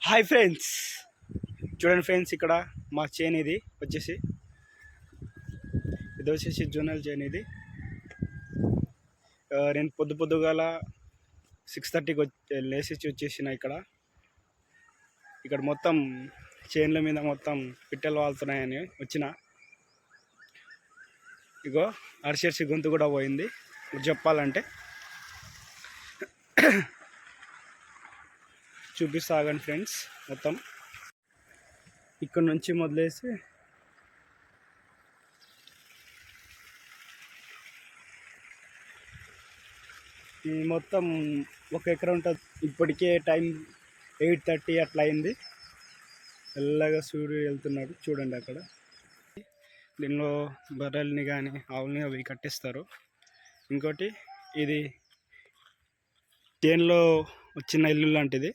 Hi friends, చూడండి friends, ఇక్కడ మా చేను ఇది వచ్చేసి జోనల్ చేను ఇది. నేను పొద్దుగాల 6:30కి లేచి వచ్చేసిన. ఇక్కడ మొత్తం చేనుల మీద మొత్తం పిట్టలు వాళ్తున్నాయని వచ్చిన. ఇగో అరిచేసి గొంతు కూడా పోయింది చెప్పాలంటే. చూపిస్తాగండి ఫ్రెండ్స్, మొత్తం ఇక్కడ నుంచి మొదలేసి ఈ మొత్తం 1 ఎకరం ఉంటుంది. ఇప్పటికే టైం 8:30 అట్లా అయింది. ఎల్లగా సూర్యుడు వెళ్తున్నాడు చూడండి. అక్కడ దీనిలో బర్రెల్ని కానీ ఆవుల్ని అవి కట్టిస్తారు. ఇంకోటి ఇది చేనులో చిన్న ఇల్లు లాంటిది.